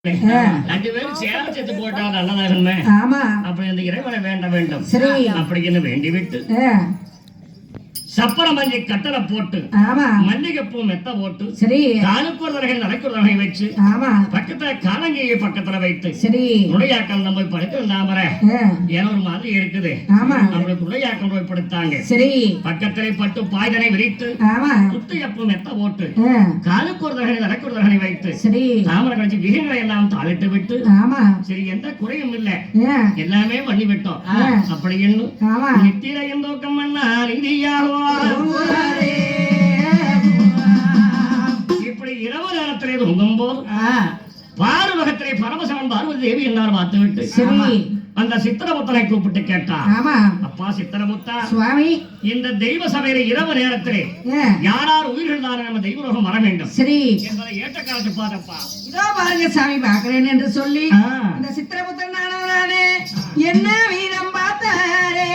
ரெண்டு பேரும் சேர செத்து போட்டா நல்லதாகணுமே. ஆமா, அப்படி இந்த இறைவனை வேண்ட வேண்டும். சரி, அப்படின்னு வேண்டி விட்டு சப்பர மஞ்சை கட்டளை போட்டு மல்லிகைப்பூ மெத்த போட்டு சரி காலுக்குறவர்கள் நடக்குறவர்களை வச்சு பக்கத்துல காலங்கையை பக்கத்துல வைத்து சரி துணையாக்கள் நம்ம படுக்கிற தாமரை ஏன்னா ஒரு மாதிரி இருக்குது. அப்படி துணையாக்கள் போய் படுத்தாங்க. சரி பக்கத்திலே பட்டு பாய்தனை விரித்து குத்தையப்பூ மெத்த போட்டு காலுக்குறவர்கள் நடக்குறவர்களை வைத்து சரி தாமரை கழிச்சு விகங்களை எல்லாம் தாளிட்டு விட்டு சரி எந்த குறையும் இல்லை எல்லாமே பண்ணி விட்டோம். அப்படி என்னும் நித்திரையும் தூக்கம் பண்ணா நீதியாகும். இப்படி இரவு நேரத்திலே தூங்கும் போது பாருலகத்திலே பரமசிவன் பார்வதி தேவி எல்லாரும் பார்த்து விட்டு அந்த சித்திரமுத்தனை கூப்பிட்டு கேட்டார். அப்பா சித்திரமுத்தா சுவாமி, இந்த தெய்வ சபையில இரவு நேரத்திலே யாரார் உயிர்கள் தானே நம்ம தெய்வலோகம் வர வேண்டும் சரி என்பதை ஏற்ற காலத்து பாருப்பா. இதோ பாருங்க சாமி பார்க்கிறேன் என்று சொல்லி இந்த சித்திரமுத்தன் நானே என்ன வீரம் பார்த்தாரே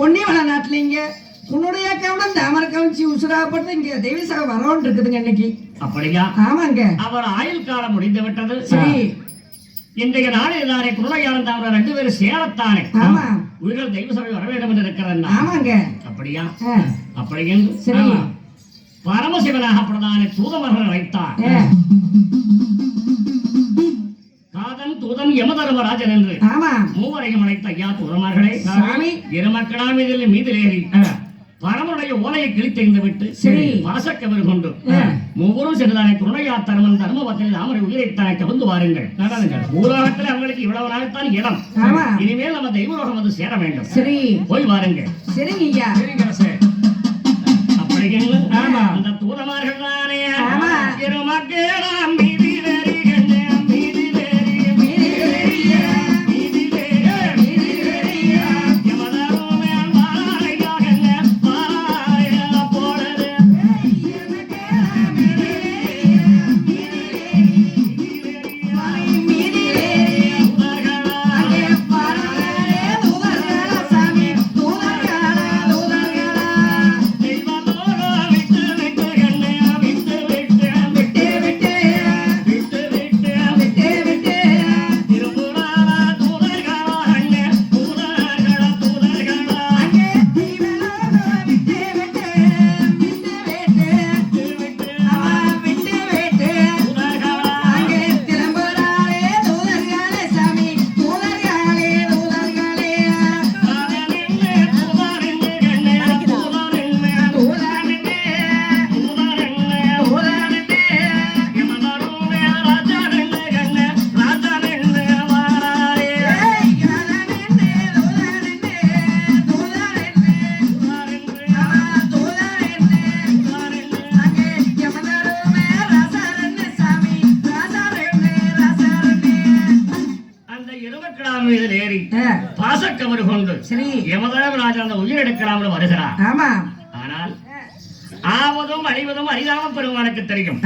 பொன்னிவள நாட்டுலீங்க உன்னுடைய கவனம் தாமரை கவனிச்சு உசுராப்பட்டு இங்க தெய்வ சபை வரோன்னு இருக்குதுங்க இன்னைக்கு. அப்படியா? ஆமாங்க. அவர் ஆயுள் காலம் முடிந்து விட்டது. சரி இன்றைய நாளில் தானே குருளையாளன் தாமரை ரெண்டு பேரும் சேரத்தானே உயிர்கள் தெய்வ சபை வர வேண்டும் என்று இருக்கிறார். ஆமாங்க. அப்படியா? அப்படி என்று சரி பரமசிவனாக பிரதான தூதமர்கள் அழைத்தார். தூதன் யமதர்மராஜன் என்று மூவரையும் அழைத்த ஐயா தூதமார்களே இருமக்களாம் இதில் மீதிலேறி பரமனுடைய ஓலையை கிழித்தெறிந்து விட்டு வாசக்கவர் கொண்டு மூவரும் சென்றுதானே துணையாத்தரமன் தர்மபத்தில் தாமரை உயிரைத்தானே கவர்ந்து வாருங்கள். பூலோகத்தில் அவங்களுக்கு இவ்வளவு நாள்தான் இடம். இனிமேல் நம்ம தெய்வலோகம் வந்து சேர வேண்டும். சரி போய் வாருங்க. சரிங்க ஐயா. அப்படி அந்த தூதமார்கள் தானே இருமக்களாம் பாசக்கவர் கொண்டு யமதர்மராஜன் அந்த உயிர் எடுக்கலாம்னு வருகிறார். ஆனால் ஆவதும் அழிவதும் அரிதாம பெருமானுக்கு தெரியும்.